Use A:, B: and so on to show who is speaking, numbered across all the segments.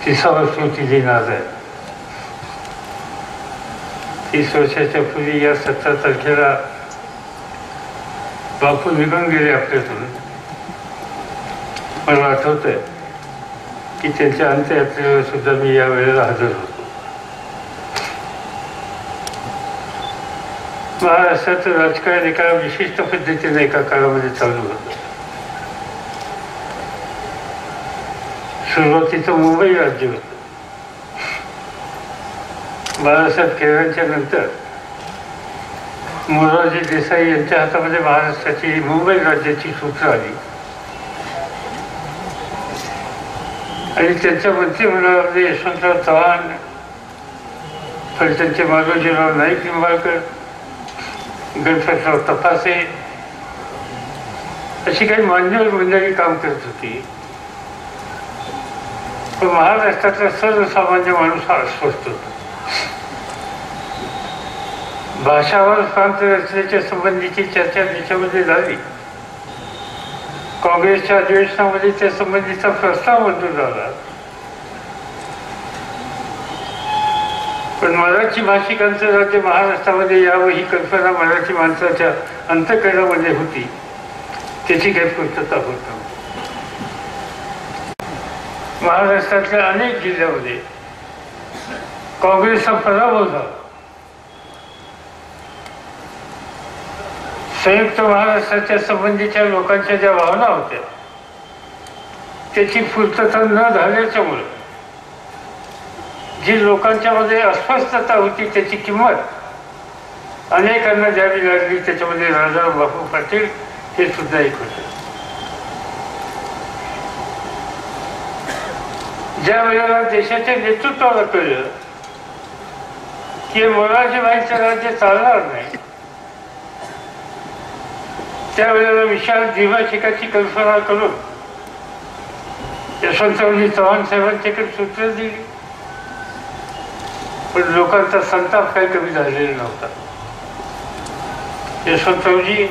A: 30 स्मृती नाद आहे. 30 वर्षाच्या पूर्वी या 17 तारखेला बापू निघून गेले आपल्यातून. मला आठवत आहे की त्यांच्या अंत्ययात्रेवर सुद्धा मी या वेळेला हजर होतो. महाराष्ट्राचं राजकारण एका विशिष्ट पद्धतीने एका काळामध्ये चालू होतं. सुरुवातीचं मुंबई राज्य होतं. बाळासाहेब केळकरांच्या नंतर मोरारजी देसाई यांच्या हातामध्ये महाराष्ट्राची मुंबई राज्याची सूत्र आली आणि त्यांच्या मंत्रिमंडळामध्ये यशवंतराव चव्हाण, फलटणचे माधवजीराव नाईक निंबाळकर, गणपतराव तपासे अशी काही मान्यवर मंडळी काम करत होती. पण महाराष्ट्रातला सर्वसामान्य माणूस हा अस्वस्थ होता. भाषावर प्रांत रचनेच्या संबंधीची चर्चा त्याच्यामध्ये झाली. काँग्रेसच्या अधिवेशनामध्ये त्या संबंधीचा प्रस्ताव मंजूर झाला. पण मराठी भाषिकांचं राज्य महाराष्ट्रामध्ये यावं ही कल्पना मराठी माणसाच्या अंतःकरणामध्ये होती. त्याची काही पूर्तता होत नव्हती. महाराष्ट्रातल्या अनेक जिल्ह्यामध्ये काँग्रेसचा पराभव झाला. संयुक्त महाराष्ट्राच्या संबंधीच्या लोकांच्या ज्या भावना होत्या त्याची पूर्तता न झाल्याच्यामुळे जी लोकांच्या मध्ये अस्वस्थता होती त्याची किंमत अनेकांना द्यावी लागली. त्याच्यामध्ये राजाराम बापू पाटील हे सुद्धा एक होते. ज्या वेळेला देशाच्या नेतृत्वाला कळलं की मोरारजीभाईंचं राज्य चालणार नाही, त्यावेळेला विशाल द्विभाषिकाची कल्पना करून यशवंतरावजी चव्हाण साहेबांच्याकडे सूत्र दिली. पण लोकांचा संताप काही कमी झालेला नव्हता. यशवंतरावजी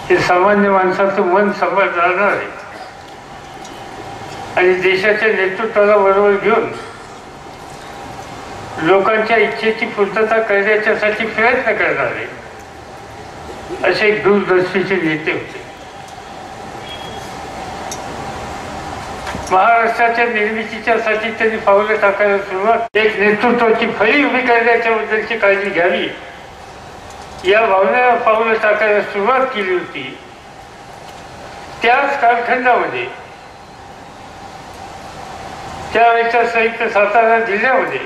A: हे सामान्य माणसाचं मन सांभाळणार आहे आणि देशाच्या नेतृत्वाला बरोबर घेऊन लोकांच्या इच्छेची पूर्तता करण्याच्यासाठी प्रयत्न करणारे असे एक दूरदर्शीचे नेते होते. महाराष्ट्राच्या निर्मितीच्यासाठी त्यांनी पावलं टाकायला सुरुवात, एक नेतृत्वाची फळी उभी करण्याच्या बद्दलची काळजी घ्यावी या भावनेला पावलं टाकायला सुरुवात केली होती. त्याच कालखंडामध्ये त्यावेळेच्या संयुक्त सातारा जिल्ह्यामध्ये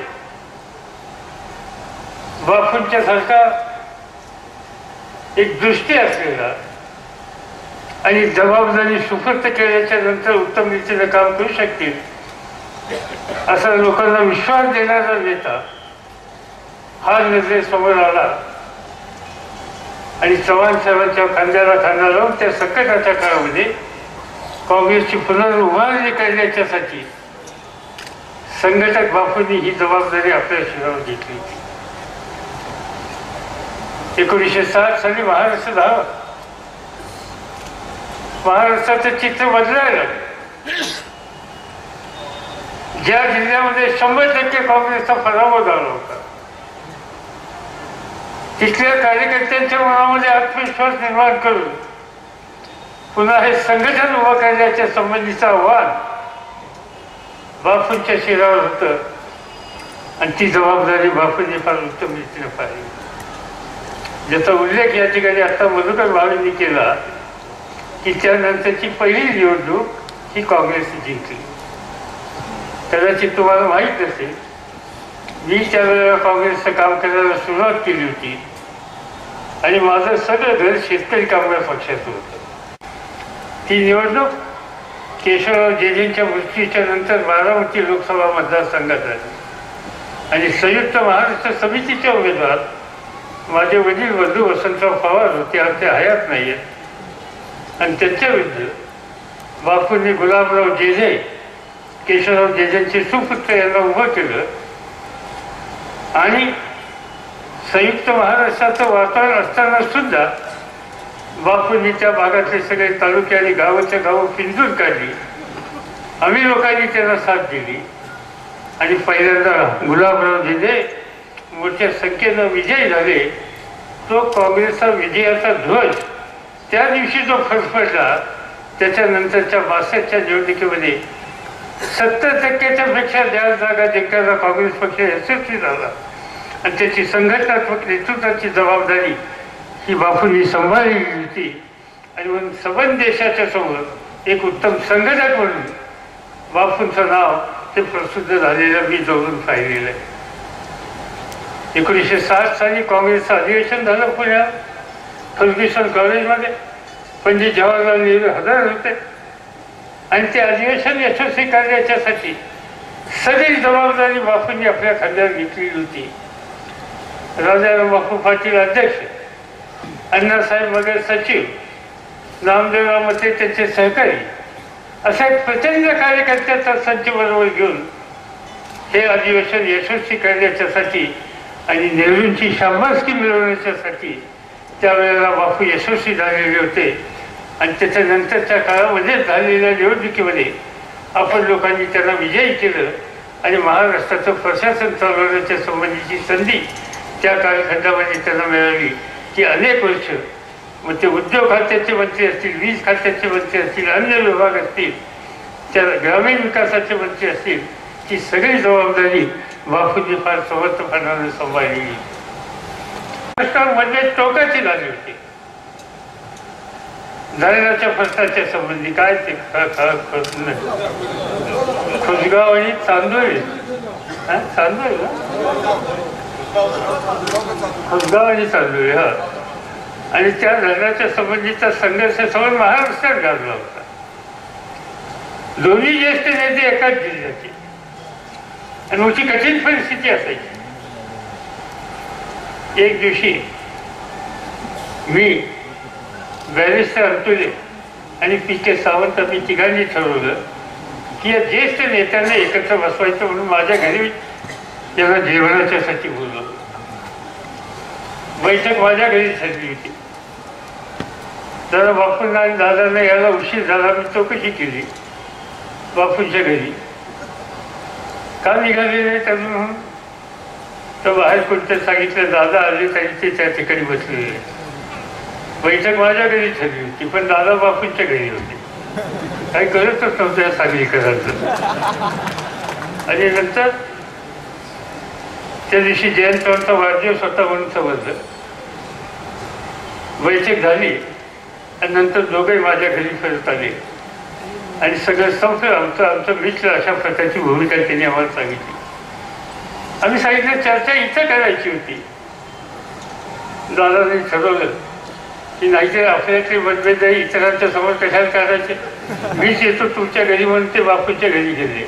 A: बापूंच्या सारखा एक दृष्टी असलेला आणि जबाबदारी सुपूर्त केल्याच्या नंतर उत्तम रीतीने काम करू शकतील असा लोकांना विश्वास देणारा नेता हा नजरेसमोर आला. आणि चव्हाण साहेबांच्या खांद्याला खांदा लावून त्या संकटाच्या काळामध्ये काँग्रेसची पुनर्उभारणी करण्याच्यासाठी संघटक बापूंनी ही जबाबदारी आपल्या शिरावर घेतली. 1960 साली महाराष्ट्र झाला. महाराष्ट्राचं चित्र बदलायला ज्या जिल्ह्यामध्ये 100% काँग्रेसचा पराभव झाला होता तिथल्या कार्यकर्त्यांच्या मनामध्ये आत्मविश्वास निर्माण करून पुन्हा हे संघटन उभं करण्याच्या संबंधीचं आव्हान बापूंच्या शिरावर होतं आणि ती जबाबदारी बापूंनी फार उत्तम रीतीने पाहिली. ज्याचा उल्लेख या ठिकाणी आता मधुकर भावेंनी केला की त्यानंतरची पहिली निवडणूक ही काँग्रेसने जिंकली. कदाचित तुम्हाला माहीत नसेल, मी त्यावेळेला काँग्रेसचं काम करायला सुरुवात केली होती आणि माझं सगळं घर शेतकरी कामगार पक्षाचं होतं. ती निवडणूक केशवराव जेजेंच्या मृत्यूच्या नंतर बारामती लोकसभा मतदारसंघात झाली आणि संयुक्त महाराष्ट्र समितीचे उमेदवार माझे वडील बंधू वसंतराव पवार होते. आज ते हयात नाही आहेत आणि त्यांच्या विरुद्ध बापूंनी गुलाबराव जेजे, केशवराव जेजेंचे सुपुत्र यांना उभं केलं आणि संयुक्त महाराष्ट्राचं वातावरण असताना सुद्धा बापूंनी त्या भागातले सगळे तालुके आणि गावाच्या गावं पिंजून काढली. आम्ही लोकांनी त्यांना साथ दिली आणि पहिल्यांदा गुलाबरावजीने मोठ्या संख्येनं विजयी झाले. तो काँग्रेसचा विजयाचा ध्वज त्या दिवशी जो फडफडला, त्याच्यानंतरच्या 62च्या निवडणुकीमध्ये 70%च्या पेक्षा जास्त जागा जिंकायला काँग्रेस पक्ष यशस्वी झाला. आणि त्याची संघटनात्मक नेतृत्वाची जबाबदारी ही बापूंनी सांभाळली होती. आणि म्हणून सबंध देशाच्या समोर एक उत्तम संघटक म्हणून बापूंचं नाव ते प्रसिद्ध झालेलं मी जवळून पाहिलेलं आहे. 1960 साली काँग्रेसचं अधिवेशन झालं पुण्यात फर्ग्युसन कॉलेजमध्ये. पंडित जवाहरलाल नेहरू हजर होते आणि ते अधिवेशन यशस्वी करण्याच्यासाठी सगळी जबाबदारी बापूंनी आपल्या खांद्यावर घेतलेली होती. राजाराम बापू पाटील अध्यक्ष, अण्णासाहेब मगर सचिव, नामदेवराव मते त्यांचे सहकारी, असा एक प्रचंड कार्यकर्त्याचा संच बरोबर घेऊन हे अधिवेशन यशस्वी करण्याच्यासाठी आणि नेहरूंची शाबासकी मिळवण्याच्यासाठी त्यावेळेला बापू यशस्वी झालेले होते. आणि त्याच्यानंतरच्या काळामध्ये झालेल्या निवडणुकीमध्ये आपण लोकांनी त्यांना विजयी केलं आणि महाराष्ट्राचं प्रशासन चालवण्याच्या संबंधीची संधी त्या कालखंडामध्ये त्यांना मिळाली की अनेक वर्ष. मग ते उद्योग खात्याचे मंत्री असतील, वीज खात्याचे मंत्री असतील, अन्य विभाग असतील, त्या ग्रामीण विकासाचे मंत्री असतील, ही सगळी जबाबदारी बापूंनी फार समर्थपणाने सांभाळली. म्हणजे टोकाची झाली होती धरणाच्या प्रश्नाच्या संबंधी. काय ते खुसगाव आणि चांदोळी, चांदोळी खुसगाव आणि चांदोळी, हा. आणि त्या धरणाच्या संबंधीचा संघर्ष समोर महाराष्ट्रात गाजला होता. दोन्ही ज्येष्ठ नेते एकाच जिल्ह्याचे आणि मोठी कठीण परिस्थिती असायची. एक दिवशी मी, बॅरिस्टर अंतुले आणि पी.के. सावंत आम्ही तिघांनी ठरवलं की या ज्येष्ठ नेत्यांना एकत्र बसवायचं म्हणून माझ्या घरी त्यांना जेवणाच्यासाठी बोलवलं. बैठक माझ्या घरी ठरली होती. जरा बापूंना आणि दादांना यायला उशीर झाला. मी चौकशी केली बापूंच्या घरी, का निघाले नाही अजून म्हणून. तर बाहेर कोणत्या सांगितलं दादा आले तरी ते त्या ठिकाणी बसलेले. बैठक माझ्या घरी ठरली होती पण दादा बापूंच्या घरी होते. काही करतच नव्हतं या सागरीकरांचं. आणि नंतर त्या दिवशी जयंत चव्हाणचा वाढदिवस होता म्हणून समजलं. बैठक झाली आणि नंतर दोघंही माझ्या घरी परत आले आणि सगळं संपलं. आमचं मित्र अशा प्रकारची भूमिका त्यांनी आम्हाला सांगितली. आम्ही सांगितलं चर्चा इथं करायची होती. दादाने ठरवलं की नाहीतर आपल्यातले मतभेद इतरांच्या समोर कशाला करायचे. मीच येतो तुमच्या घरी म्हणून ते बापूंच्या घरी गेले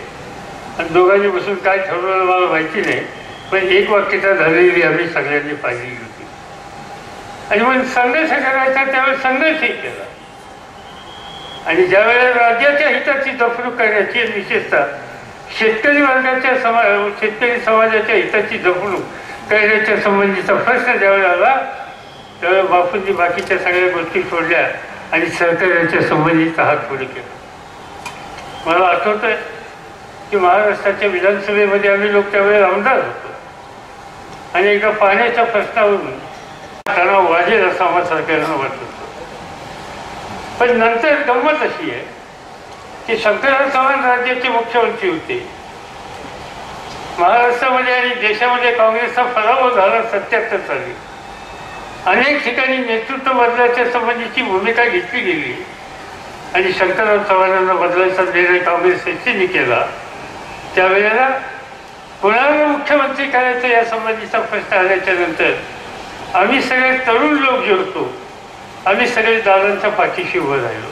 A: आणि दोघांनी बसून काय ठरवलं मला माहिती नाही पण एक वाक्यता झालेली आम्ही सगळ्यांनी पाहिली होती. आणि मग संघर्ष करायचा त्यावेळेस संघर्षही केला. आणि ज्यावेळेला राज्याच्या हिताची जपणूक करण्याची, विशेषतः शेतकरी वर्गाच्या शेतकरी समाजाच्या हिताची जपणूक करण्याच्या संबंधीचा प्रश्न ज्यावेळेला आला त्यावेळेला बापूंनी बाकीच्या सगळ्या गोष्टी सोडल्या आणि सहकार्याच्या संबंधीचा हात पुढे केला. मला आठवतंय की महाराष्ट्राच्या विधानसभेमध्ये आम्ही लोक त्यावेळेला आमदार होतो आणि एकदा पाण्याच्या प्रश्नावरून तणाव वाजेल असं आम्हाला सरकारनं वाटत होतं. पण नंतर गंमत अशी आहे की शंकरराव चव्हाण राज्याचे मुख्यमंत्री होते. महाराष्ट्रामध्ये आणि देशामध्ये काँग्रेसचा पराभव झाला 77 साली. अनेक ठिकाणी नेतृत्व बदलाच्या संबंधीची भूमिका घेतली गेली आणि शंकरराव चव्हाणांना बदलायचा निर्णय काँग्रेस एसटीने केला. त्यावेळेला कोणाला मुख्यमंत्री करायचं या संबंधीचा प्रश्न आल्याच्या नंतर आम्ही सगळे तरुण लोक जे होतो आम्ही सगळे दादांच्या पाठीशी उभं राहिलो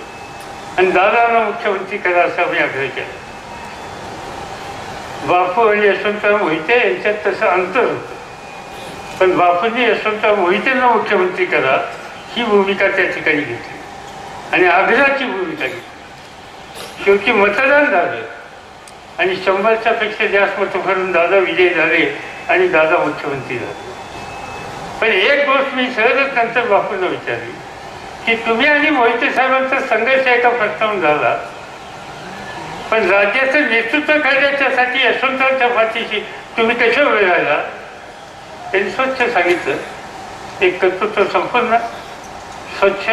A: आणि दादांना मुख्यमंत्री करा असा आम्ही आग्रह केला. बापू आणि यशवंतराव मोहिते यांच्यात तसं अंतर होतं पण बापूंनी यशवंतराव मोहितेंना मुख्यमंत्री करा ही भूमिका त्या ठिकाणी घेतली आणि आग्रहाची भूमिका घेतली. शेवटी मतदान झालं आणि 100च्या पेक्षा जास्त मतं भरून दादा विजयी झाले आणि दादा मुख्यमंत्री झाले. पण एक गोष्ट मी सहजच नंतर बापूंना विचारली की तुम्ही आणि मोहिते साहेबांचा संघर्ष एका प्रश्नावरून झाला पण राज्याचं नेतृत्व करण्याच्यासाठी यशवंतरावच्या पाठीशी तुम्ही कशा वेळ राहिला? त्यांनी स्वच्छ सांगितलं, एक कर्तृत्व संपन्न, स्वच्छ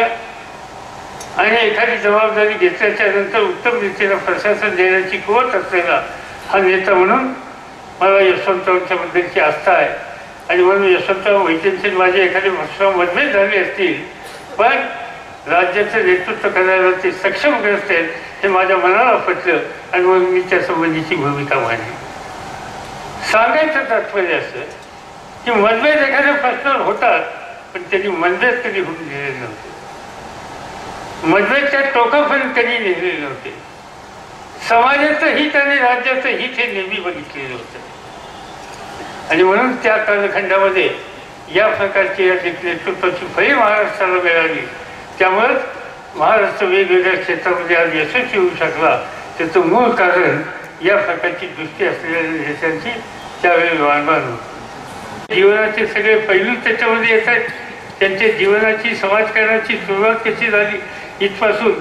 A: आणि एखादी जबाबदारी घेतल्याच्या नंतर उत्तम रीतीनं प्रशासन देण्याची कुवत असलेला हा नेता म्हणून मला यशवंतरावांच्या बद्दलची आस्था आहे. आणि म्हणून यशवंतराव वैद्यांचे माझे एखादे मतभेद झाले असतील, पण राज्याचं नेतृत्व करायला ते सक्षम असतील हे माझ्या मनाला पटलं आणि म्हणून मी त्या संबंधीची भूमिका मांडली. सांगायचं तात्पर्य असं की मतभेद एखाद्या प्रश्नावर होतात, पण त्यांनी मतभेद कधी होऊन दिलेले नव्हते, मतभेद त्या टोकापर्यंत कधी नेलेले नव्हते. समाजाचं हित आणि राज्याचं हित हे नेहमी बघितलेलं होतं. आणि म्हणून त्या कालखंडामध्ये या प्रकारची या नेतृत्वाची फळी महाराष्ट्राला मिळाली. त्यामुळेच महाराष्ट्र वेगवेगळ्या क्षेत्रामध्ये आज यशस्वी होऊ शकला. त्याचं मूळ कारण या प्रकारची दृष्टी असलेल्या नेत्यांची त्यावेळी वाणवाण होती. जीवनाचे सगळे पैलू त्याच्यामध्ये येत आहेत. त्यांच्या जीवनाची समाजकारणाची सुरुवात कशी झाली इथपासून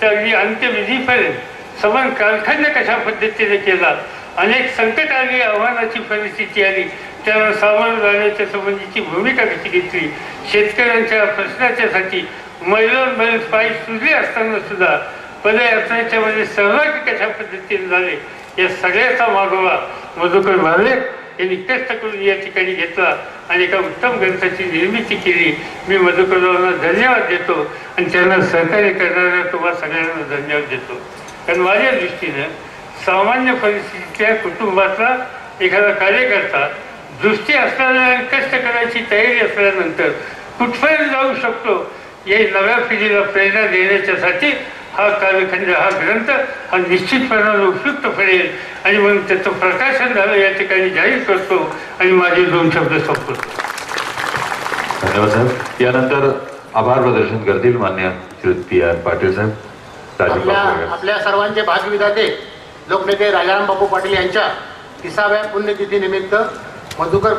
A: तर अगदी अंत्यविधीपर्यंत समान कालखंड कशा पद्धतीने केला, अनेक संकट आली, आव्हानाची परिस्थिती आली, त्याला सामोरं जाण्याच्या संबंधीची भूमिका कशी घेतली, शेतकऱ्यांच्या प्रश्नाच्यासाठी महिलांमध्ये पाय सुजले असताना सुद्धा पदयात्रेच्या मध्ये सहभागी कशा पद्धतीने झाले, या सगळ्याचा मागोवा मधुकर भाले यांनी कष्ट करून या ठिकाणी घेतला आणि एका उत्तम ग्रंथाची निर्मिती केली. मी मधुकररावांना धन्यवाद देतो आणि त्यांना सहकार्य करणाऱ्या तुम्हाला सगळ्यांना धन्यवाद देतो. कारण माझ्या दृष्टीनं सामान्य परिस्थितीतल्या कुटुंबातला एखादा कार्यकर्ता दृष्टी असल्याने आणि कष्ट करायची तयारी असल्यानंतर कुठपर्यंत जाऊ शकतो या नव्या पिढीला प्रेरणा देण्याच्यासाठी हा कालखंड, हा ग्रंथ हा निश्चितपणाने उपयुक्त पडेल. आणि म्हणून त्याचं प्रकाशन झालं या ठिकाणी जाहीर करतो आणि माझे 2 शब्द संपवतो.
B: धन्यवाद साहेब. यानंतर आभार प्रदर्शन करतील मान्य श्री PR पाटील साहेब.
C: आपल्या सर्वांचे भाग्यविधाते लोकनेते राजाराम बापू पाटील यांच्या 30व्या पुण्यतिथी निमित्त मधुकर